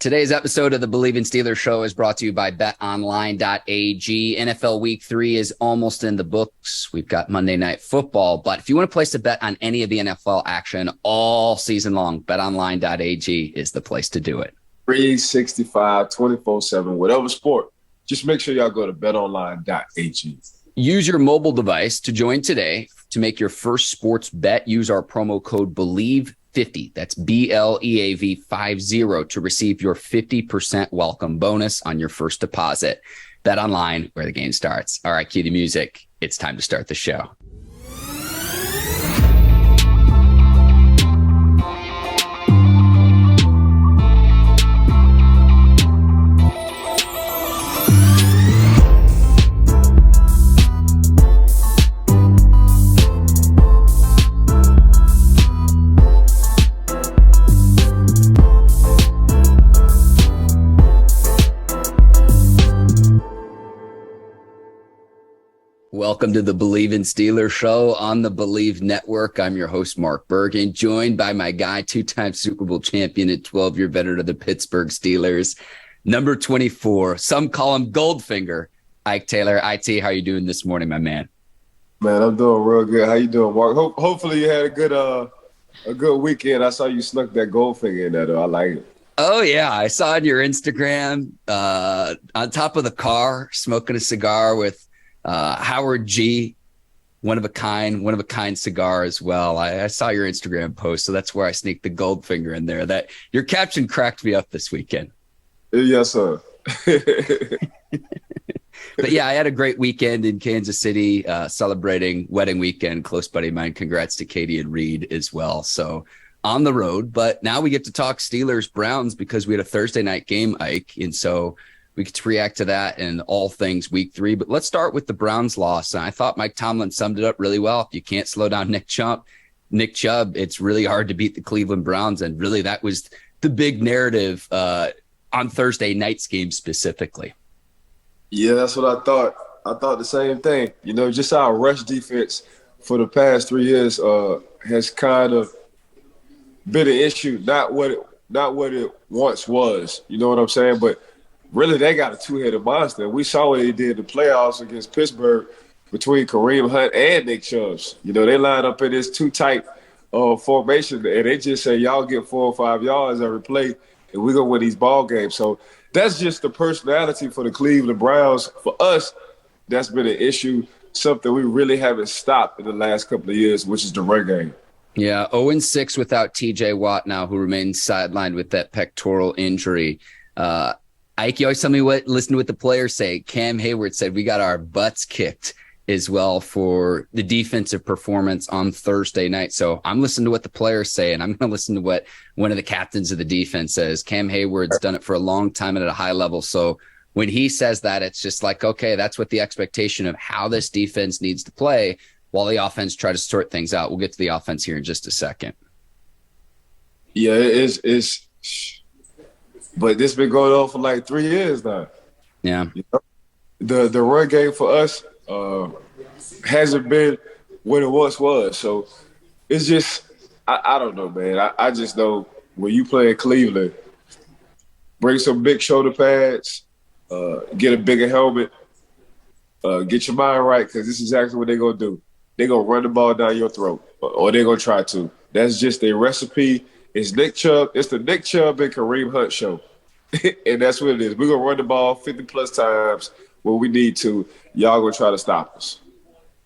Today's episode of the Bleav in Steelers show is brought to you by betonline.ag. NFL Week 3 is almost in the books. We've got Monday Night Football, but if you want to place a bet on any of the NFL action all season long, betonline.ag is the place to do it. 365, 24/7, whatever sport. Just make sure y'all go to betonline.ag. Use your mobile device to join today to make your first sports bet. Use our promo code Bleav50. That's BLEAV 50 to receive your 50% welcome bonus on your first deposit. Bet online where the game starts. All right, cue the music. It's time to start the show. Welcome to the Bleav in Steelers show on the Bleav Network. I'm your host, Mark Bergin, joined by my guy, two-time Super Bowl champion and 12-year veteran of the Pittsburgh Steelers, number 24. Some call him Goldfinger, Ike Taylor. IT, how you doing this morning, my man? Man, I'm doing real good. How you doing, Mark? Hopefully you had a good weekend. I saw you snuck that Goldfinger in there, though. I like it. Oh, yeah. I saw on your Instagram on top of the car, smoking a cigar with Howard G, one of a kind cigar as well. I saw your Instagram post, so that's where I sneaked the Goldfinger in there. That your caption cracked me up this weekend. Yes, sir. But yeah, I had a great weekend in Kansas City, celebrating wedding weekend. Close buddy of mine. Congrats to Katie and Reed as well. So on the road, but now we get to talk Steelers Browns because we had a Thursday night game, Ike, and so we get to react to that and all things week 3. But let's start with the Browns loss. And I thought Mike Tomlin summed it up really well. If you can't slow down Nick Chubb, it's really hard to beat the Cleveland Browns. And really that was the big narrative on Thursday night's game specifically. Yeah, that's what I thought. I thought the same thing. You know, just our rush defense for the past 3 years has kind of been an issue. Not what it once was. You know what I'm saying? But really, they got a two-headed monster. We saw what they did in the playoffs against Pittsburgh between Kareem Hunt and Nick Chubb. You know, they line up in this two-tight formation, and they just say, y'all get 4 or 5 yards every play, and we're going to win these ball games. So that's just the personality for the Cleveland Browns. For us, that's been an issue, something we really haven't stopped in the last couple of years, which is the run game. Yeah, 0-6 without T.J. Watt now, who remains sidelined with that pectoral injury. Ike, you always tell me listen to what the players say. Cam Hayward said we got our butts kicked as well for the defensive performance on Thursday night. So I'm listening to what the players say, and I'm going to listen to what one of the captains of the defense says. Cam Hayward's done it for a long time and at a high level. So when he says that, it's just like, okay, that's what the expectation of how this defense needs to play while the offense try to sort things out. We'll get to the offense here in just a second. Yeah, it's but this been going on for like 3 years now. Yeah. You know? The run game for us hasn't been what it once was. So it's just, I don't know, man. I just know when you play in Cleveland, bring some big shoulder pads, get a bigger helmet, get your mind right, because this is exactly what they're going to do. They're going to run the ball down your throat, or they're going to try to. That's just their recipe. It's Nick Chubb. It's the Nick Chubb and Kareem Hunt show. And that's what it is. We're going to run the ball 50-plus times when we need to. Y'all going to try to stop us.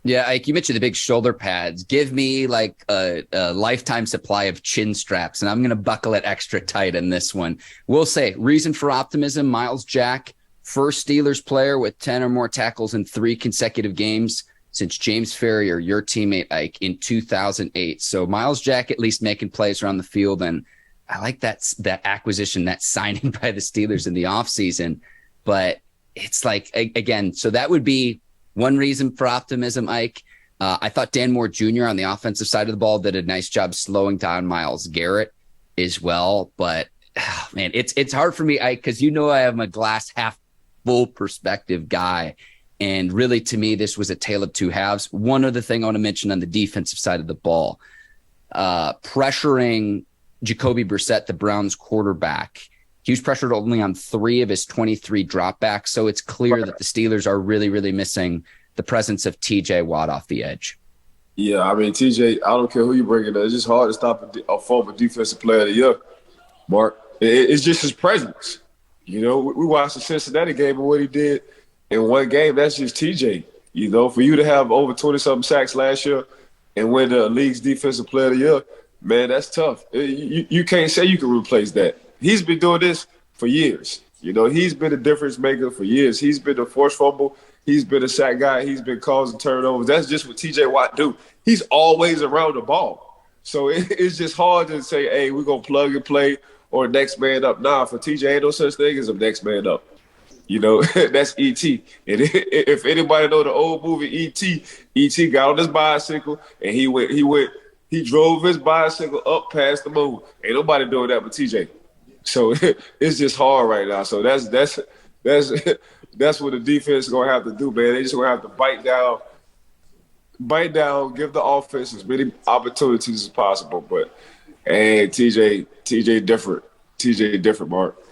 Yeah, Ike, you mentioned the big shoulder pads. Give me like a lifetime supply of chin straps, and I'm going to buckle it extra tight in this one. We'll say, reason for optimism, Myles Jack, first Steelers player with 10 or more tackles in 3 consecutive games since James Ferrier, your teammate, Ike, in 2008. So Myles Jack at least making plays around the field, and I like that acquisition, that signing by the Steelers in the offseason. But it's like, again, so that would be one reason for optimism, Ike. I thought Dan Moore Jr. on the offensive side of the ball did a nice job slowing down Myles Garrett as well. But, man, it's hard for me, Ike, because you know I am a glass half full perspective guy. And really, to me, this was a tale of two halves. One other thing I want to mention on the defensive side of the ball, pressuring Jacoby Brissett, the Browns quarterback. He was pressured only on 3 of his 23 dropbacks. So it's clear that the Steelers are really, really missing the presence of TJ Watt off the edge. Yeah, I mean, TJ, I don't care who you bring in. It's just hard to stop a former defensive player of the year, Mark. It's just his presence. You know, we watched the Cincinnati game and what he did in one game. That's just TJ. You know, for you to have over 20-something sacks last year and win the league's defensive player of the year, man, that's tough. You can't say you can replace that. He's been doing this for years. You know, he's been a difference maker for years. He's been a forced fumble. He's been a sack guy. He's been causing turnovers. That's just what TJ Watt do. He's always around the ball. So it's just hard to say, hey, we're going to plug and play or next man up. Nah, for TJ, ain't no such thing as a next man up. You know, that's E.T. And if anybody know the old movie E.T., E.T. got on his bicycle and he drove his bicycle up past the moon. Ain't nobody doing that but TJ. So it's just hard right now. So that's what the defense is gonna have to do, man. They just gonna have to bite down, give the offense as many opportunities as possible. But hey, TJ different, Mark.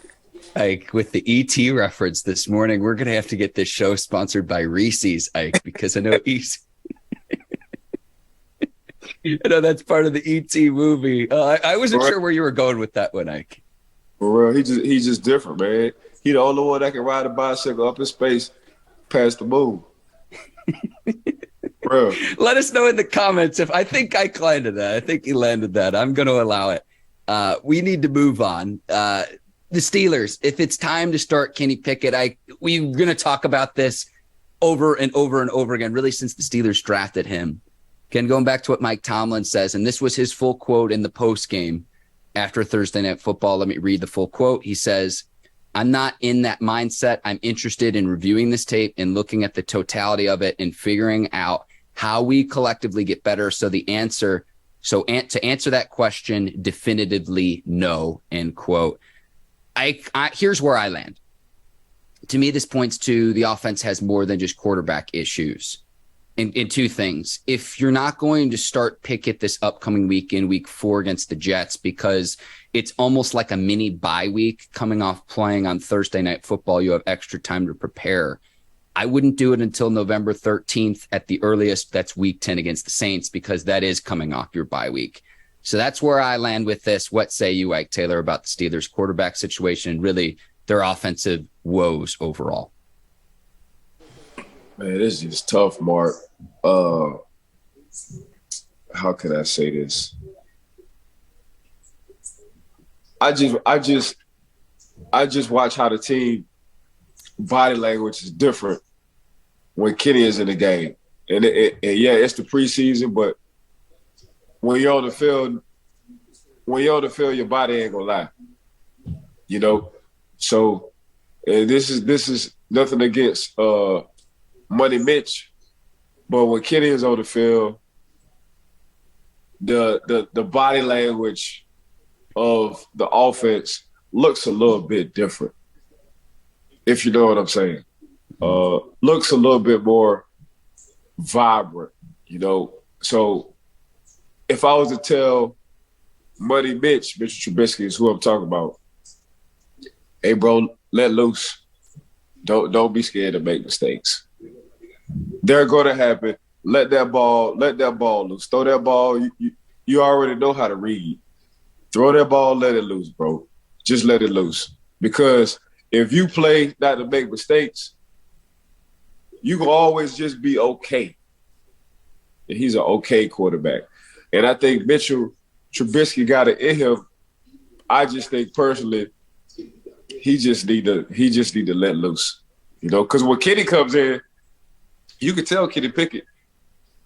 Ike, with the ET reference this morning, we're going to have to get this show sponsored by Reese's, Ike, because I know I know that's part of the ET movie. I wasn't sure where you were going with that one, Ike. For real, he's just different, man. He the only one that can ride a bicycle up in space past the moon. Bro. Let us know in the comments if I think Ike landed that. I think he landed that. I'm going to allow it. We need to move on. The Steelers, if it's time to start Kenny Pickett, we're going to talk about this over and over and over again, really since the Steelers drafted him. Again, going back to what Mike Tomlin says, and this was his full quote in the post game after Thursday Night Football. Let me read the full quote. He says, "I'm not in that mindset. I'm interested in reviewing this tape and looking at the totality of it and figuring out how we collectively get better." So to answer that question, definitively no, end quote. Here's where I land. To me, this points to the offense has more than just quarterback issues. In 2 things. If you're not going to start Pickett this upcoming week in week 4 against the Jets, because it's almost like a mini bye week coming off playing on Thursday Night Football, you have extra time to prepare. I wouldn't do it until November 13th at the earliest. That's week 10 against the Saints, because that is coming off your bye week. So that's where I land with this. What say you, Ike Taylor, about the Steelers quarterback situation and really their offensive woes overall? Man, this is tough, Mark. How can I say this? I just watch how the team body language is different when Kenny is in the game. And yeah, it's the preseason, but when you're on the field, your body ain't gonna lie. You know? So this is nothing against Money Mitch, but when Kenny is on the field, the body language of the offense looks a little bit different, if you know what I'm saying. Looks a little bit more vibrant, you know. So if I was to tell Money Mitch Trubisky is who I'm talking about, hey bro, let loose. Don't be scared to make mistakes. They're going to happen. Let that ball loose. Throw that ball. You already know how to read. Throw that ball, let it loose, bro. Just let it loose. Because if you play not to make mistakes, you can always just be okay. And he's an okay quarterback. And I think Mitchell Trubisky got it in him. I just think personally, he just need to let loose. You know, because when Kenny comes in, you can tell Kenny Pickett,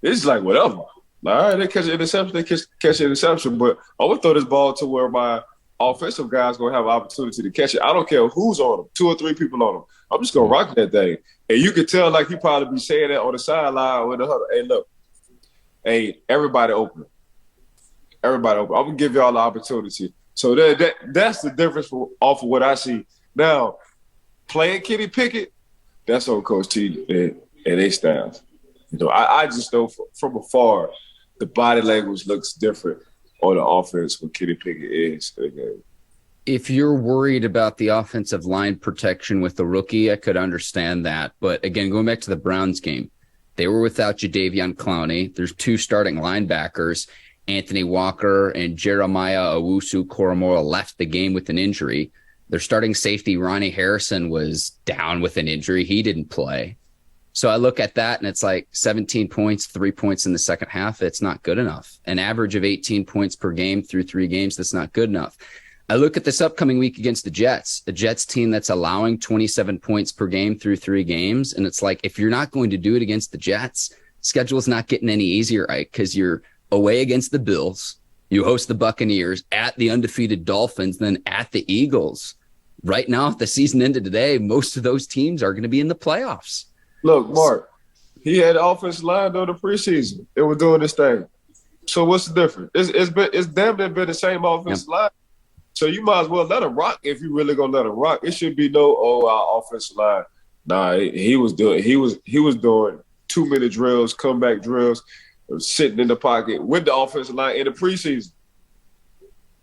it's like whatever. Like, all right, they catch an interception, but I'm going to throw this ball to where my offensive guy's going to have an opportunity to catch it. I don't care who's on him, 2 or 3 people on him. I'm just going to rock that thing. And you can tell, like, he probably be saying that on the sideline or in the huddle. Hey, look, everybody open. I'm going to give y'all the opportunity. So that's the difference off of what I see. Now, playing Kenny Pickett, that's on Coach T and their staff. You know, I just know from afar, the body language looks different on the offense when Kenny Pickett is in the game. If you're worried about the offensive line protection with the rookie, I could understand that. But again, going back to the Browns game, they were without Jadeveon Clowney. There's two starting linebackers, Anthony Walker and Jeremiah Owusu-Koramoah, left the game with an injury. Their starting safety, Ronnie Harrison, was down with an injury. He didn't play. So I look at that and it's like 17 points, 3 points in the second half. It's not good enough. An average of 18 points per game through 3 games, that's not good enough. I look at this upcoming week against the Jets, a Jets team that's allowing 27 points per game through 3 games. And it's like, if you're not going to do it against the Jets, schedule's not getting any easier, right? Because you're away against the Bills, you host the Buccaneers, at the undefeated Dolphins, then at the Eagles. Right now, if the season ended today, most of those teams are going to be in the playoffs. Look, Mark, he had the offensive line during the preseason. They were doing this thing. So what's the difference? It's damn near been the same offensive line. So you might as well let him rock if you really gonna let him rock. It should be our offensive line. Nah, he was doing 2-minute drills, comeback drills, sitting in the pocket with the offensive line in the preseason.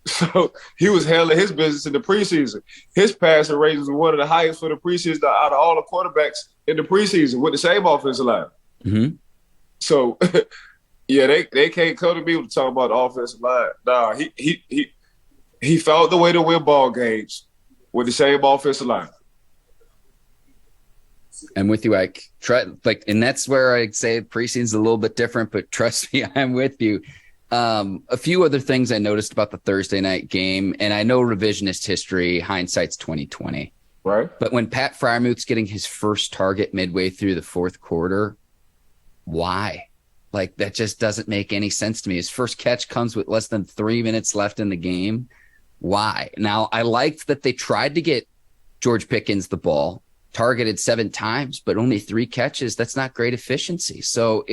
So he was handling his business in the preseason. His passing rate was one of the highest for the preseason out of all the quarterbacks in the preseason with the same offensive line. Mm-hmm. So, yeah, they can't come to me with talking about the offensive line. Nah, he found the way to win ball games with the same offensive line. I'm with you, Ike. And that's where I say preseason's a little bit different, but trust me, I'm with you. A few other things I noticed about the Thursday night game, and I know revisionist history, hindsight's 2020. Right. But when Pat Fryermuth's getting his first target midway through the fourth quarter, why? Like, that just doesn't make any sense to me. His first catch comes with less than 3 minutes left in the game. Why? Now, I liked that they tried to get George Pickens the ball, targeted 7 times, but only 3 catches. That's not great efficiency. So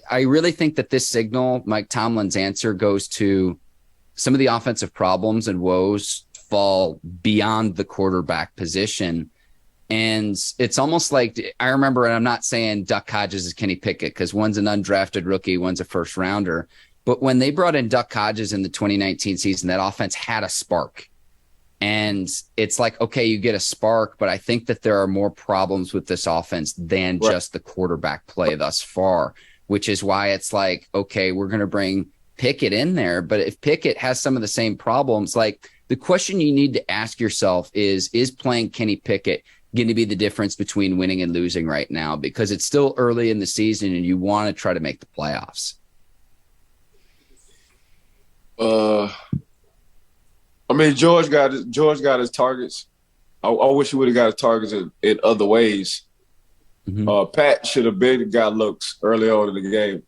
I really think that this signal, Mike Tomlin's answer, goes to some of the offensive problems and woes fall beyond the quarterback position. And it's almost like, I remember, and I'm not saying Duck Hodges is Kenny Pickett because one's an undrafted rookie, one's a first rounder. But when they brought in Duck Hodges in the 2019 season, that offense had a spark. And it's like, okay, you get a spark, but I think that there are more problems with this offense than just the quarterback play thus far, which is why it's like, okay, we're going to bring Pickett in there. But if Pickett has some of the same problems, like, the question you need to ask yourself is playing Kenny Pickett going to be the difference between winning and losing right now? Because it's still early in the season and you want to try to make the playoffs. I mean, George got his targets. I wish he would have got his targets in other ways. Mm-hmm. Pat should have got looks early on in the game.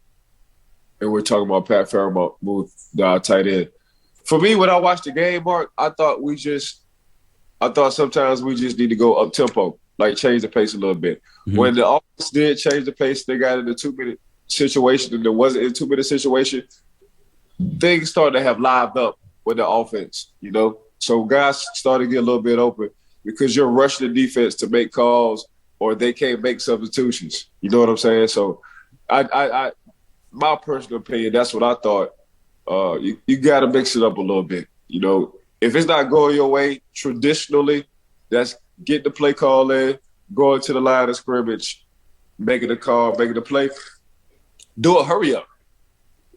And we're talking about Pat Fryermuth, the tight end. For me, when I watched the game, Mark, I thought sometimes we just need to go up tempo, like change the pace a little bit. Mm-hmm. When the offense did change the pace, they got in a 2-minute situation, and there wasn't a 2-minute situation. Things started to have lived up with the offense, you know? So guys started to get a little bit open because you're rushing the defense to make calls or they can't make substitutions. You know what I'm saying? So I my personal opinion, that's what I thought. You got to mix it up a little bit. You know, if it's not going your way traditionally, that's get the play call in, going to the line of scrimmage, making the call, making the play. Do a hurry up.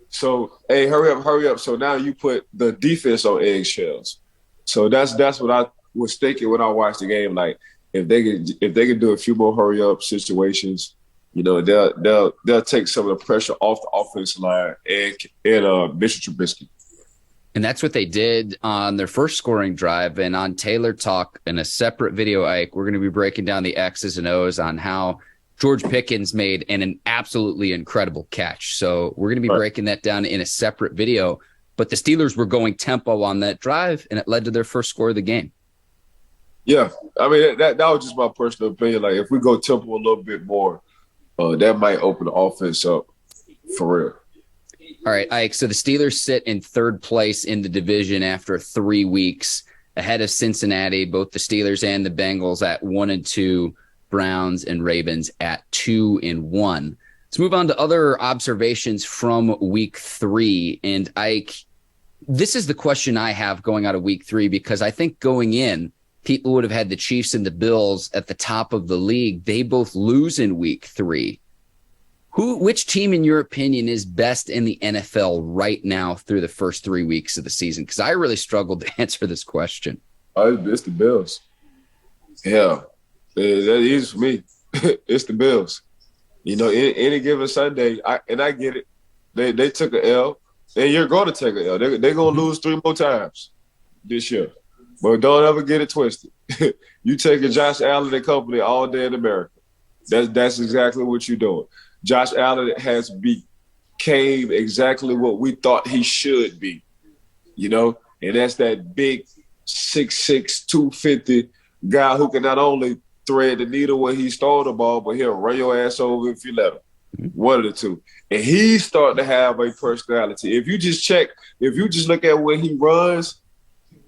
So, hey, hurry up. So now you put the defense on eggshells. So that's what I was thinking when I watched the game. Like, if they could do a few more hurry up situations, you know, they'll take some of the pressure off the offensive line and Mitch Trubisky. And that's what they did on their first scoring drive. And on Taylor Talk in a separate video, Ike, we're going to be breaking down the X's and O's on how George Pickens made an absolutely incredible catch. So we're going to be breaking that down in a separate video. But the Steelers were going tempo on that drive, and it led to their first score of the game. Yeah, I mean, that was just my personal opinion. Like, if we go tempo a little bit more, that might open the offense up for real. All right, Ike, so the Steelers sit in third place in the division after 3 weeks, ahead of Cincinnati, both the Steelers and the Bengals at 1-2, Browns and Ravens at 2-1. Let's move on to other observations from week 3. And Ike, This is the question I have going out of week 3, because I think going in, people would have had the Chiefs and the Bills at the top of the league. They both lose in week 3. Which team, in your opinion, is best in the NFL right now through the first 3 weeks of the season? Because I really struggled to answer this question. It's the Bills. Yeah, that is for me. It's the Bills. You know, any given Sunday, I get it. They took an L, and you're going to take an L. They're going to lose 3 more times this year. But don't ever get it twisted. You taking Josh Allen and company all day in America. That's exactly what you're doing. Josh Allen has became exactly what we thought he should be, you know, and that's that big 6'6", 250 guy who can not only thread the needle when he's throwing the ball, but he'll run your ass over if you let him. One of the two. And he's starting to have a personality. If you just look at when he runs,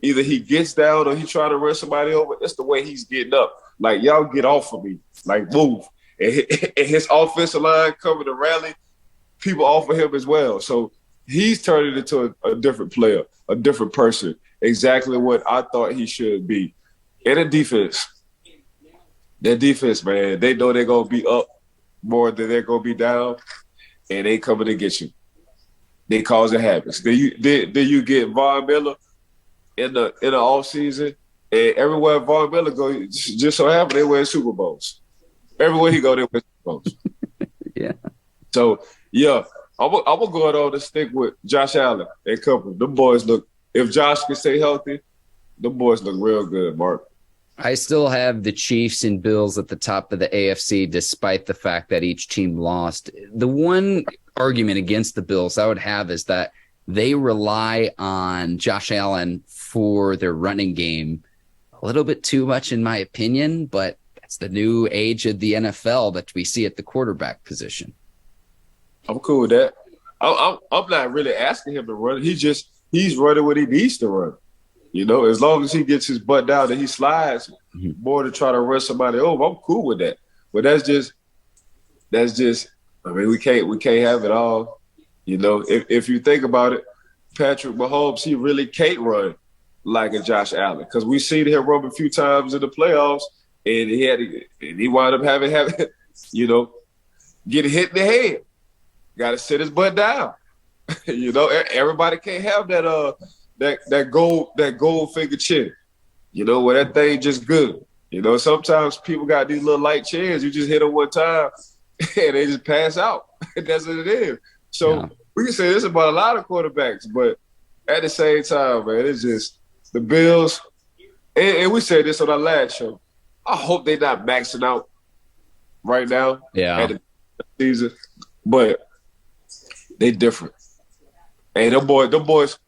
either he gets down or he trying to run somebody over, that's the way he's getting up. Like, y'all get off of me. Like, move. And his offensive line coming to rally, people offer him as well. So he's turning into a different player, a different person, exactly what I thought he should be. And the defense, their defense, man, they know they're going to be up more than they're going to be down, and they coming to get you. They causing havoc. Then you get Von Miller in the offseason, and everywhere Von Miller go, just so happen they win Super Bowls. Everywhere he go, they win Super Bowls. Yeah. So, yeah, I'm going on to stick with Josh Allen and company. Them boys look – if Josh can stay healthy, them boys look real good, Mark. I still have the Chiefs and Bills at the top of the AFC, despite the fact that each team lost. The one argument against the Bills I would have is that they rely on Josh Allen for their running game a little bit too much, in my opinion, but that's the new age of the NFL that we see at the quarterback position. I'm cool with that. I'm not really asking him to run. He's running what he needs to run. You know, as long as he gets his butt down and he slides more to try to run somebody over, I'm cool with that. But that's just. I mean, we can't have it all. You know, if you think about it, Patrick Mahomes, he really can't run like a Josh Allen, because we seen him run a few times in the playoffs, and he wound up having you know, get hit in the head. Got to sit his butt down. You know, everybody can't have that gold finger chin. You know, where that thing just good. You know, sometimes people got these little light chins. You just hit them one time and they just pass out. That's what it is. So we can say this about a lot of quarterbacks, but at the same time, man, it's just the Bills. And we said this on our last show. I hope they're not maxing out right now at the season, but they different. And them boys,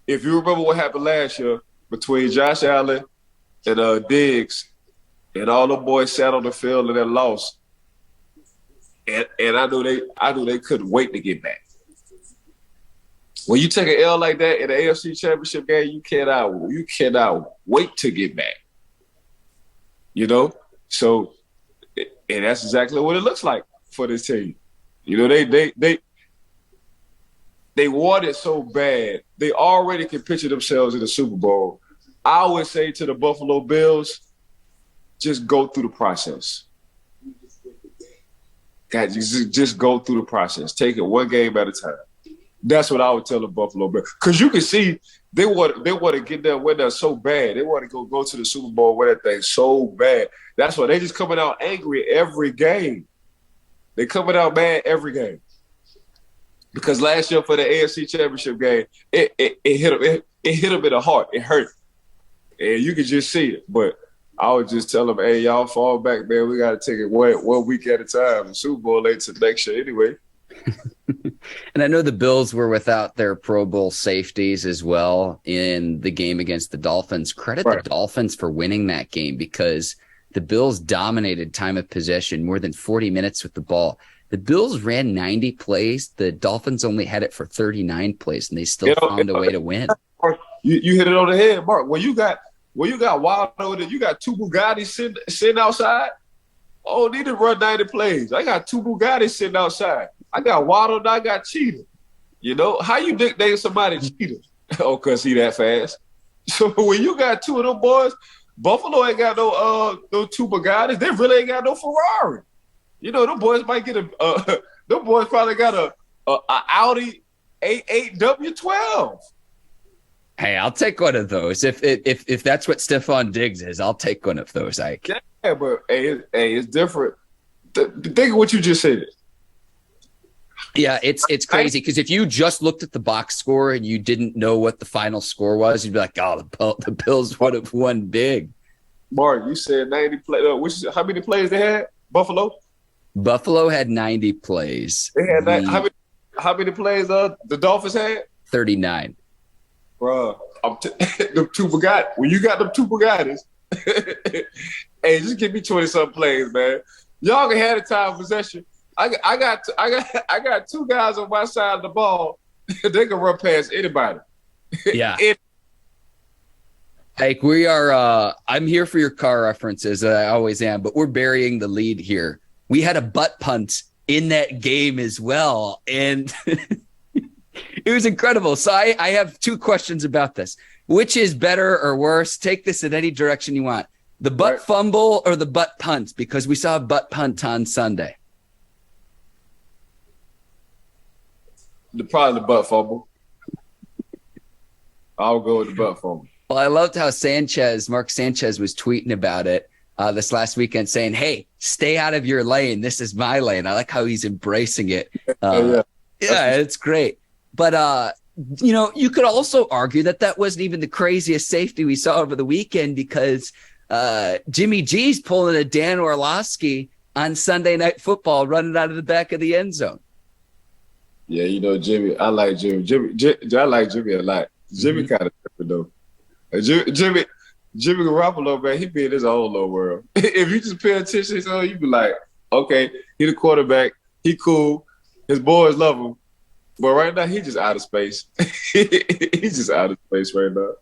if you remember what happened last year between Josh Allen and Diggs, and all them boys sat on the field and they lost, and I knew they couldn't wait to get back. When you take an L like that in the AFC Championship game, you cannot wait to get back. You know, so and that's exactly what it looks like for this team. You know, they want it so bad. They already can picture themselves in the Super Bowl. I would say to the Buffalo Bills, just go through the process. God, just go through the process. Take it one game at a time. That's what I would tell the Buffalo Bills. Because you can see they want to get there, win that so bad. They want to go to the Super Bowl, win that thing so bad. That's why they just coming out angry every game. They coming out mad every game. Because last year for the AFC Championship game, it hit them in the heart. It hurt. And you could just see it. But I would just tell them, hey, y'all fall back, man. We got to take it one week at a time. The Super Bowl ain't till next year anyway. And I know the Bills were without their Pro Bowl safeties as well in the game against the Dolphins. Credit the Dolphins for winning that game, because the Bills dominated time of possession, more than 40 minutes with the ball. The Bills ran 90 plays. The Dolphins only had it for 39 plays, and they still found a way to win. You hit it on the head, Mark. When you got wild over there, you got two Bugattis sitting outside. Oh, need to run 90 plays. I got two Bugattis sitting outside. I got Waddle and I got Cheetah. You know, how you nickname somebody Cheetah? Oh, cause he that fast. So when you got two of them boys, Buffalo ain't got no two Bugattis. They really ain't got no Ferrari. You know, them boys might get them boys probably got a Audi A8 W12. Hey, I'll take one of those. If that's what Stephon Diggs is, I'll take one of those, Ike. Yeah, but it's different. Think of what you just said. Yeah, it's crazy because if you just looked at the box score and you didn't know what the final score was, you'd be like, "Oh, the Bills would have won big." Mark, you said 90 plays. How many plays they had? Buffalo had 90 plays. They had how many plays? The Dolphins had 39. Bro, them two Bugatti. When you got them two Bugattis, hey, just give me 20-something plays, man. Y'all can have the time of possession. I got two guys on my side of the ball. They can run past anybody. Yeah. Like we are, I'm here for your car references. I always am, but we're burying the lead here. We had a butt punt in that game as well, and it was incredible. So I have two questions about this. Which is better or worse? Take this in any direction you want. The butt fumble or the butt punt? Because we saw a butt punt on Sunday. Probably the butt fumble. I'll go with the butt fumble. Well, I loved how Mark Sanchez was tweeting about it this last weekend saying, hey, stay out of your lane. This is my lane. I like how he's embracing it. Yeah, it's great. But, you could also argue that wasn't even the craziest safety we saw over the weekend because Jimmy G's pulling a Dan Orlovsky on Sunday Night Football running out of the back of the end zone. Yeah, Jimmy. I like Jimmy. I like Jimmy a lot. Jimmy kind of different though. Jimmy Garoppolo, man, he be in his own little world. If you just pay attention to him, you be like, okay, he the quarterback. He cool. His boys love him. But right now, he's just out of space. He's just out of space right now.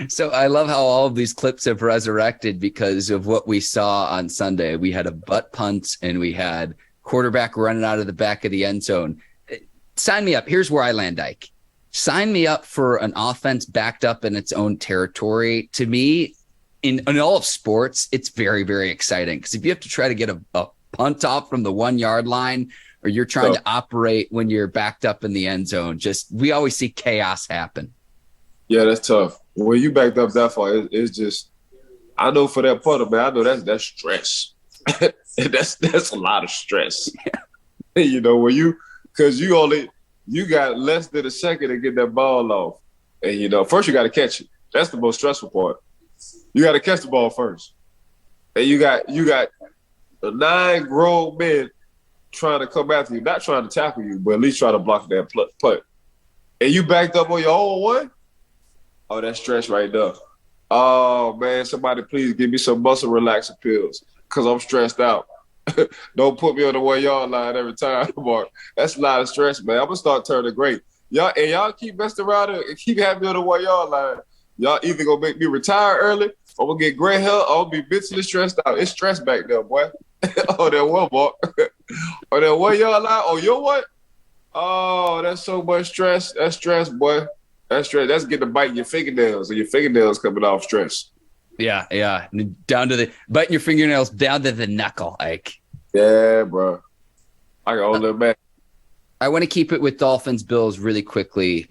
So I love how all of these clips have resurrected because of what we saw on Sunday. We had a butt punt and we had quarterback running out of the back of the end zone. Sign me up. Here's where I land, Ike. Sign me up for an offense backed up in its own territory. To me, in all of sports, it's very, very exciting because if you have to try to get a punt off from the 1 yard line or you're trying to operate when you're backed up in the end zone, we always see chaos happen. Yeah, that's tough. When you backed up that far, it's just, I know for that punter, man, I know that's stress. that's a lot of stress. Yeah. Because you got less than a second to get that ball off. And, first you got to catch it. That's the most stressful part. You got to catch the ball first. And you got 9 grown men trying to come after you, not trying to tackle you, but at least trying to block that punt. And you backed up on your own one? Oh, that's stress right there. Oh, man, somebody please give me some muscle relaxing pills because I'm stressed out. Don't put me on the 1 yard line every time, Mark. That's a lot of stress, man. I'm going to start turning great. Y'all keep messing around and keep having me on the 1 yard line. Y'all either going to make me retire early or I'm going to get gray hair or I'm going to be mentally stressed out. It's stress back there, boy. Oh, that one, Mark. Oh, that 1 yard line. Oh, your what? Oh, that's so much stress. That's stress, boy. That's stress. That's getting to bite your fingernails and your fingernails coming off stress. Yeah. Down to biting your fingernails down to the knuckle, Ike. Yeah, bro. I can hold it back. I want to keep it with Dolphins Bills really quickly.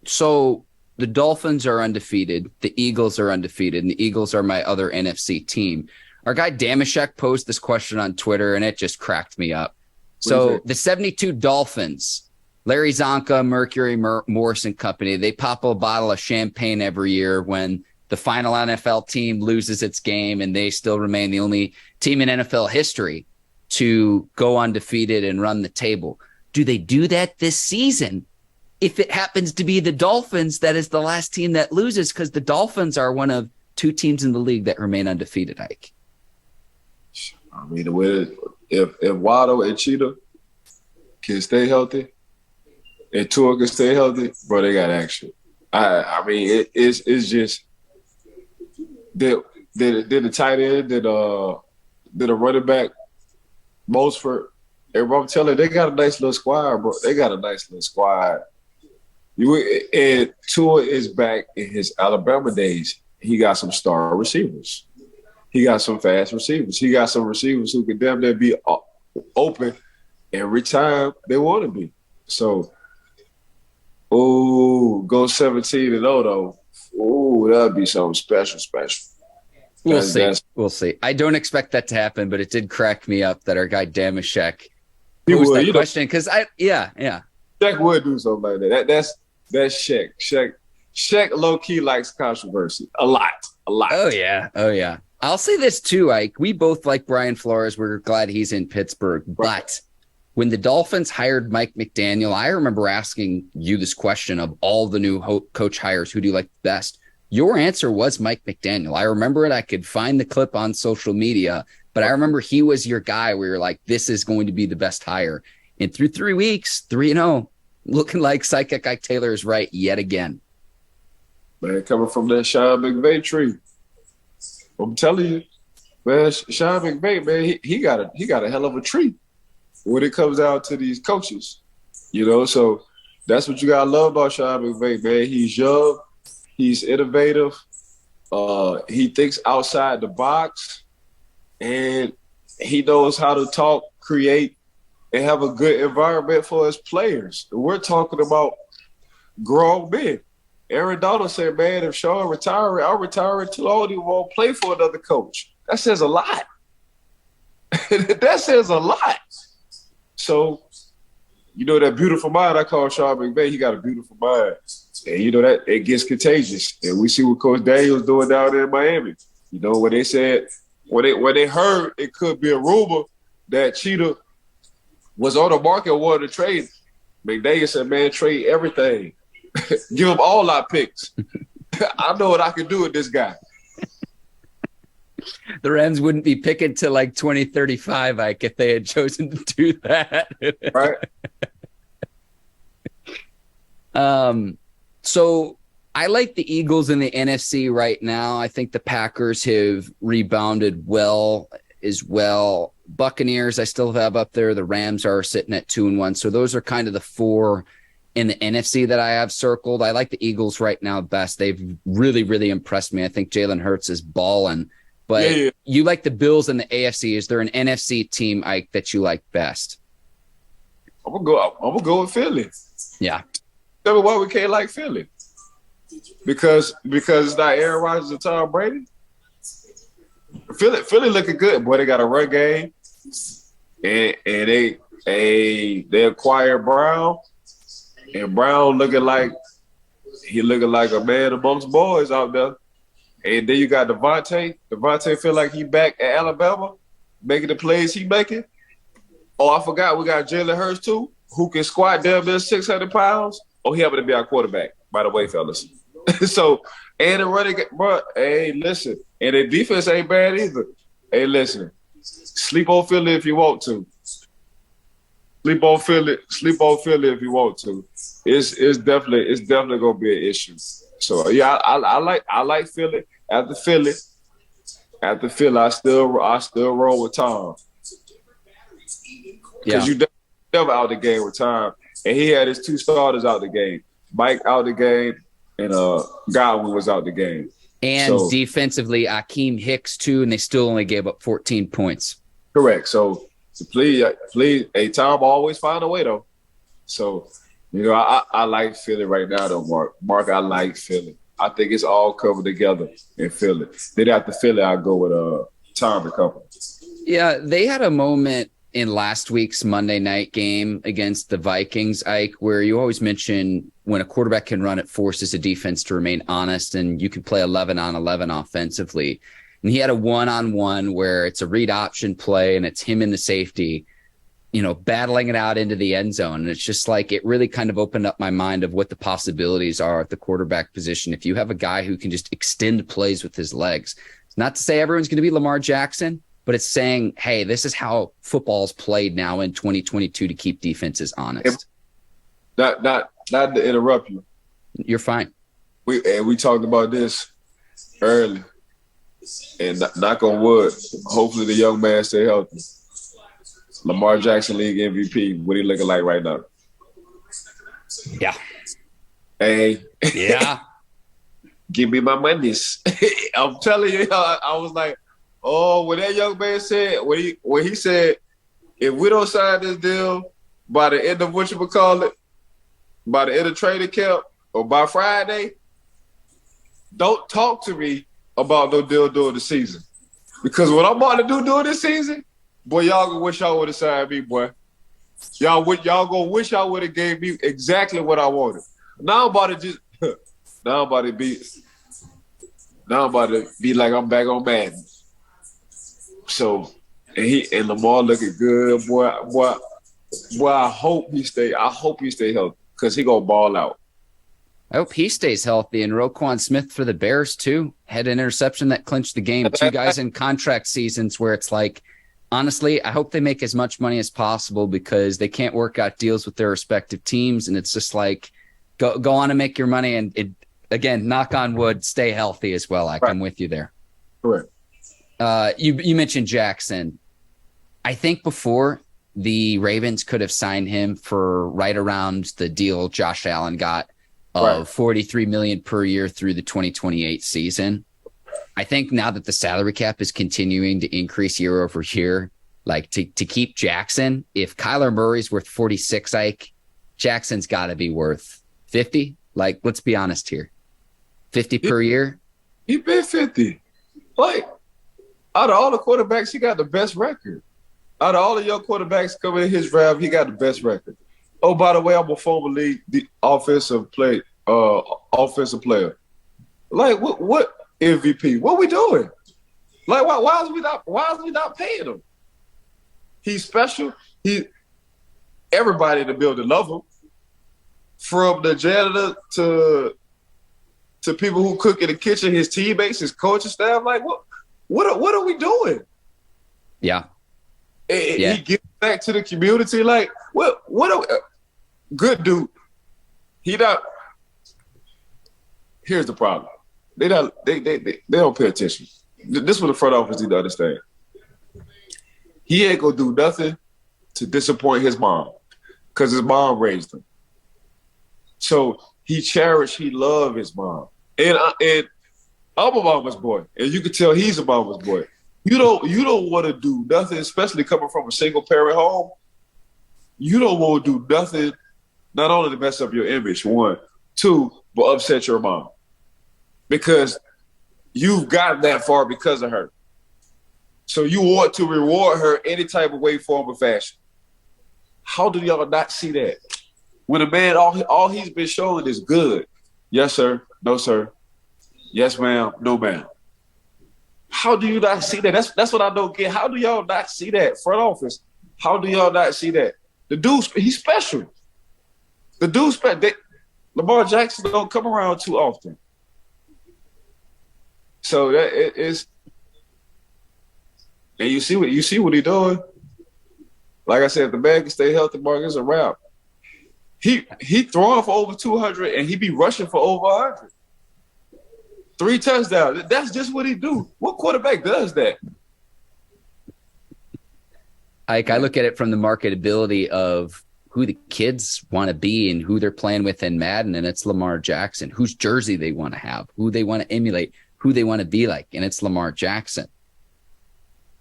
So the Dolphins are undefeated. The Eagles are undefeated, and the Eagles are my other NFC team. Our guy Damashek posed this question on Twitter, and it just cracked me up. So the 72 Dolphins, Larry Zonka, Mercury, Morris and Company, they pop a bottle of champagne every year when the final NFL team loses its game, and they still remain the only team in NFL history to go undefeated and run the table. Do they do that this season? If it happens to be the Dolphins, that is the last team that loses because the Dolphins are one of 2 teams in the league that remain undefeated, Ike. I mean, if Waddle and Cheetah can stay healthy and Tua can stay healthy, bro, they got action. I mean, it's just did the tight end, did a running back, Mosford. And I'm telling you, they got a nice little squad, bro. They got a nice little squad. And Tua is back in his Alabama days. He got some star receivers. He got some fast receivers. He got some receivers who can damn near be open every time they want to be. So, go 17-0 though. That'd be something special. We'll see. I don't expect that to happen, but it did crack me up that our guy Damashek posed that question because Shaq would do something like that. That's Shaq. Shaq low key likes controversy a lot. Oh yeah. I'll say this too, Ike. We both like Brian Flores. We're glad he's in Pittsburgh. But when the Dolphins hired Mike McDaniel, I remember asking you this question of all the new coach hires, who do you like the best? Your answer was Mike McDaniel. I remember it. I could find the clip on social media, but I remember he was your guy where you're like, this is going to be the best hire. And through 3 weeks, 3-0, looking like Psychic Ike Taylor is right yet again. Man, coming from that Sean McVay tree. I'm telling you, man, Sean McVay, man, he got a hell of a tree when it comes down to these coaches. So that's what you gotta love about Sean McVay, man. He's young, he's innovative, he thinks outside the box, and he knows how to talk, create, and have a good environment for his players. And we're talking about grown men. Aaron Donald said, man, if Sean retire, I'll retire too old. He won't play for another coach. That says a lot. That says a lot. So, that beautiful mind I call Sean McVay, he got a beautiful mind. And that it gets contagious. And we see what Coach Daniel's doing down there in Miami. When they said, when they heard it could be a rumor that Cheetah was on the market and wanted to trade, McDaniel said, man, trade everything. Give him all our picks. I know what I can do with this guy. The Rams wouldn't be picking to like 2035, Ike, if they had chosen to do that. Right. So I like the Eagles in the NFC right now. I think the Packers have rebounded well as well. Buccaneers, I still have up there. The Rams are sitting at 2-1. So those are kind of the four in the NFC that I have circled. I like the Eagles right now best. They've really, really impressed me. I think Jalen Hurts is balling. But you like the Bills in the AFC. Is there an NFC team, Ike, that you like best? I'm gonna go with Philly. Yeah. Tell me why we can't like Philly. Because it's not Aaron Rodgers and Tom Brady. Philly looking good. Boy, they got a run game. And they acquired Brown. And Brown looking like a man amongst boys out there. And then you got Devontae. Devontae feel like he back at Alabama, making the plays he making. Oh, I forgot we got Jalen Hurts too, who can squat damn near 600 pounds. Oh, he happened to be our quarterback, by the way, fellas. So, and the running, bro, hey, listen. And the defense ain't bad either. Hey, listen. Sleep on Philly if you want to. Sleep on Philly if you want to. It's definitely gonna be an issue. So yeah, I like Philly. After Philly, I still roll with Tom. Because you never out the game with Tom, and he had his two starters out the game. Mike out the game, and Godwin was out the game. And defensively, Akeem Hicks too, and they still only gave up 14 points. Correct. So please, hey, Tom always find a way though. So I like Philly right now though, Mark. I like Philly. I think it's all covered together in Philly. Then after Philly, I'll go with Tom and company. Yeah, they had a moment in last week's Monday night game against the Vikings, Ike, where you always mention when a quarterback can run, it forces a defense to remain honest, and you can play 11 on 11 offensively. And he had a one-on-one where it's a read option play, and it's him and the safety, battling it out into the end zone. And it's just like, it really kind of opened up my mind of what the possibilities are at the quarterback position. If you have a guy who can just extend plays with his legs, it's not to say everyone's going to be Lamar Jackson, but it's saying, hey, this is how football's played now in 2022 to keep defenses honest. Not to interrupt you. You're fine. We talked about this early. And knock on wood, hopefully the young man stay healthy. Lamar Jackson League MVP, what he looking like right now? Yeah. Hey, Yeah. give me my monies. I'm telling you, I was like, oh, when that young man said, when he said, if we don't sign this deal by the end of by the end of training camp or by Friday, don't talk to me about no deal during the season. Because what I'm about to do during this season, boy, y'all gonna wish y'all would have signed me, boy. Y'all gonna wish y'all would have gave me exactly what I wanted. Now I'm about to be like I'm back on Madden. So and Lamar looking good, boy. I hope he stay healthy because he gonna ball out. I hope he stays healthy. And Roquan Smith for the Bears, too, had an interception that clinched the game. Two guys in contract seasons where it's like, honestly, I hope they make as much money as possible because they can't work out deals with their respective teams. And it's just like, go on and make your money. And again, knock on wood, stay healthy as well. I'm with you there. Correct. You mentioned Jackson. I think before the Ravens could have signed him for right around the deal Josh Allen got of $43 million per year through the 2028 season. I think now that the salary cap is continuing to increase year over year, like to keep Jackson, if Kyler Murray's worth 46, Ike, Jackson's got to be worth 50. Like, let's be honest here. 50 per year? He been 50. Like, out of all the quarterbacks, he got the best record. Out of all of your quarterbacks coming in his draft, he got the best record. Oh, by the way, I'm a former league offensive player. Like, what MVP? What we doing? Like, why is we not paying him? He's special. Everybody in the building love him. From the janitor to people who cook in the kitchen, his teammates, his coaching staff. Like, what are we doing? Yeah. He gives back to the community. Like, what are we, good dude. He not. Here's the problem. They don't pay attention. This is what the front office need to understand. He ain't gonna do nothing to disappoint his mom because his mom raised him. So he loved his mom. And I'm a mama's boy, and you can tell he's a mama's boy. You don't want to do nothing, especially coming from a single parent home. You don't want to do nothing, not only to mess up your image, one, two, but upset your mom. Because you've gotten that far because of her. So you want to reward her any type of way, form, or fashion. How do y'all not see that? When a man, all he's been showing is good. Yes, sir. No, sir. Yes, ma'am. No, ma'am. How do you not see that? That's what I don't get. How do y'all not see that? Front office. How do y'all not see that? The dude, he's special. The dude's special. Lamar Jackson don't come around too often. So that it is, and you see what he doing. Like I said, if the man can stay healthy, Mark, it's a wrap. He throwing for over 200 and he be rushing for over 100. 3 touchdowns. That's just what he do. What quarterback does that? Ike, I look at it from the marketability of who the kids want to be and who they're playing with in Madden, and it's Lamar Jackson. Whose jersey they want to have, who they want to emulate, who they want to be like, and it's Lamar Jackson.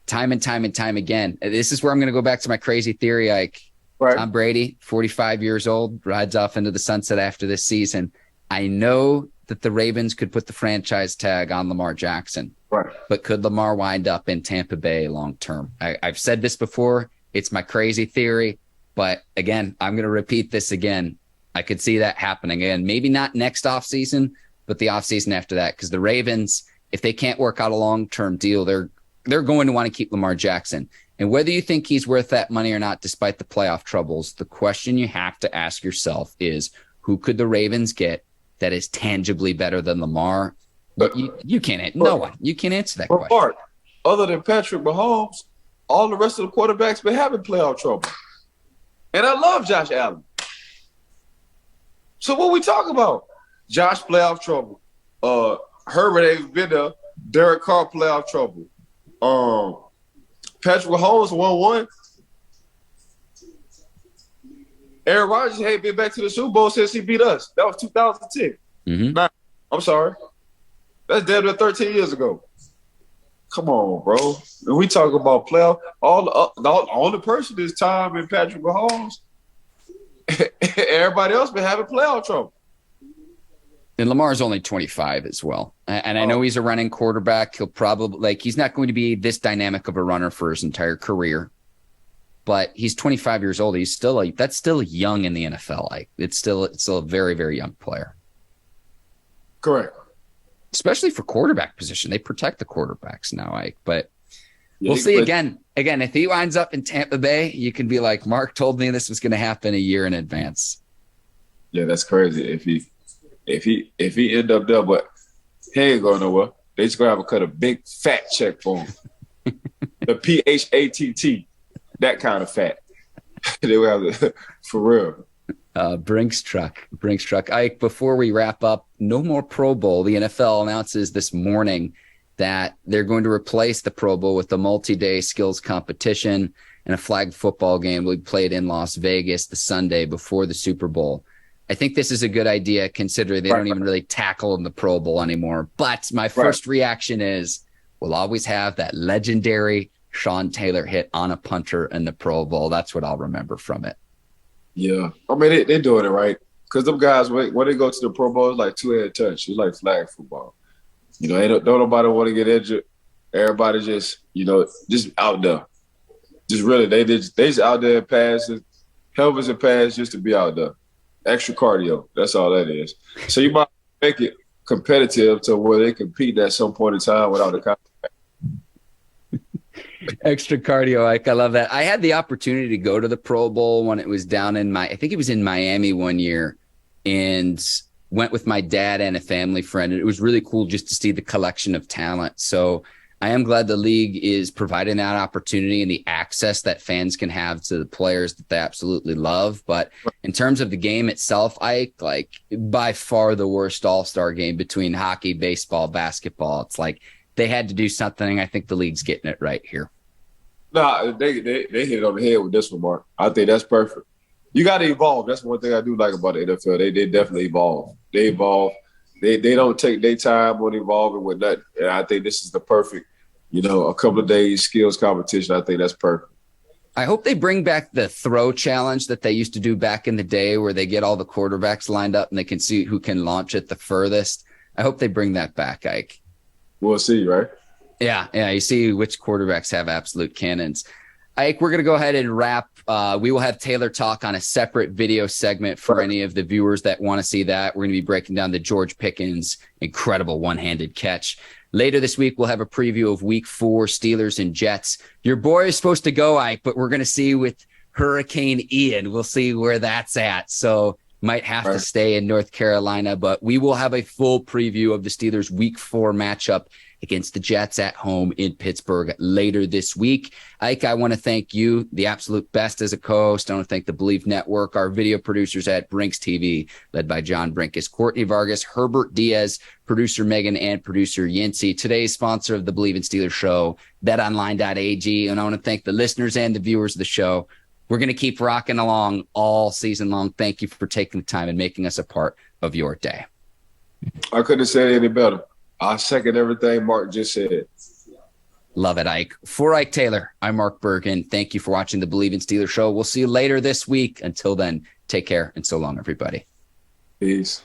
Time and time and time again. This is where I'm going to go back to my crazy theory, Ike. Right. Tom Brady, 45 years old, rides off into the sunset after this season. I know that the Ravens could put the franchise tag on Lamar Jackson. Right. But could Lamar wind up in Tampa Bay long term? I've said this before. It's my crazy theory. But again, I'm going to repeat this again. I could see that happening again. Maybe not next offseason, but the offseason after that. Because the Ravens, if they can't work out a long-term deal, they're going to want to keep Lamar Jackson. And whether you think he's worth that money or not, despite the playoff troubles, the question you have to ask yourself is, who could the Ravens get that is tangibly better than Lamar? But you can't. No one. You can't answer that question. Mark, other than Patrick Mahomes, all the rest of the quarterbacks been having playoff trouble. And I love Josh Allen. So what we talk about? Josh playoff trouble. Herbert ain't been there. Derek Carr playoff trouble. Patrick Mahomes 1-1. Aaron Rodgers ain't been back to the Super Bowl since he beat us. That was 2010. Mm-hmm. Nah, I'm sorry. That's damn near 13 years ago. Come on, bro. When we talk about playoff, the only person this time is Patrick Mahomes. Everybody else been having playoff trouble. And Lamar's only 25 as well. And I know he's a running quarterback. He'll probably he's not going to be this dynamic of a runner for his entire career. But he's 25 years old. He's still that's still young in the NFL. It's still a very, very young player. Correct. Especially for quarterback position. They protect the quarterbacks now, Ike. But we'll see again. Again, if he winds up in Tampa Bay, you can be like, Mark told me this was going to happen a year in advance. Yeah, that's crazy. If he end up there, but he ain't going nowhere. They just gonna have to cut a big fat check for him. The PHATT, that kind of fat. They will have to, for real. Brinks truck. Ike, before we wrap up, no more Pro Bowl. The NFL announces this morning that they're going to replace the Pro Bowl with a multi-day skills competition and a flag football game will be played in Las Vegas the Sunday before the Super Bowl. I think this is a good idea considering they don't even really tackle in the Pro Bowl anymore. But my first reaction is we'll always have that legendary Sean Taylor hit on a punter in the Pro Bowl. That's what I'll remember from it. Yeah. I mean, they're doing it right. Because them guys, when they go to the Pro Bowl, it's like two-hand touch. It's like flag football. You know, don't nobody want to get injured. Everybody just, just out there. Just really, they just out there passing, helmets and pads just to be out there. Extra cardio. That's all that is. So you might make it competitive to where they compete at some point in time without the contact. Extra cardio, Ike. I love that. I had the opportunity to go to the Pro Bowl when it was down in I think it was in Miami one year, and went with my dad and a family friend. And it was really cool just to see the collection of talent. So I am glad the league is providing that opportunity and the access that fans can have to the players that they absolutely love. But in terms of the game itself, Ike, by far the worst all-star game between hockey, baseball, basketball. It's like they had to do something. I think the league's getting it right here. Nah, they hit it on the head with this one, Mark. I think that's perfect. You got to evolve. That's one thing I do like about the NFL. They definitely evolve. They evolve. They don't take their time on evolving with nothing. And I think this is the perfect, a couple of days skills competition. I think that's perfect. I hope they bring back the throw challenge that they used to do back in the day where they get all the quarterbacks lined up and they can see who can launch it the furthest. I hope they bring that back, Ike. We'll see, right? Yeah. You see which quarterbacks have absolute cannons. Ike, we're going to go ahead and wrap. We will have Taylor talk on a separate video segment for any of the viewers that want to see that. We're going to be breaking down the George Pickens incredible one-handed catch. Later this week, we'll have a preview of Week 4, Steelers and Jets. Your boy is supposed to go, Ike, but we're going to see with Hurricane Ian. We'll see where that's at. So might have to stay in North Carolina, but we will have a full preview of the Steelers' Week 4 matchup against the Jets at home in Pittsburgh later this week. Ike, I want to thank you, the absolute best as a co-host. I want to thank the Bleav Network, our video producers at Brinks TV, led by John Brinkus, Courtney Vargas, Herbert Diaz, producer Megan, and producer Yancey. Today's sponsor of the Bleav in Steelers show, betonline.ag. And I want to thank the listeners and the viewers of the show. We're going to keep rocking along all season long. Thank you for taking the time and making us a part of your day. I couldn't have said it any better. I second everything Mark just said. Love it, Ike. For Ike Taylor, I'm Mark Bergin. Thank you for watching the Bleav in Steelers show. We'll see you later this week. Until then, take care and so long, everybody. Peace.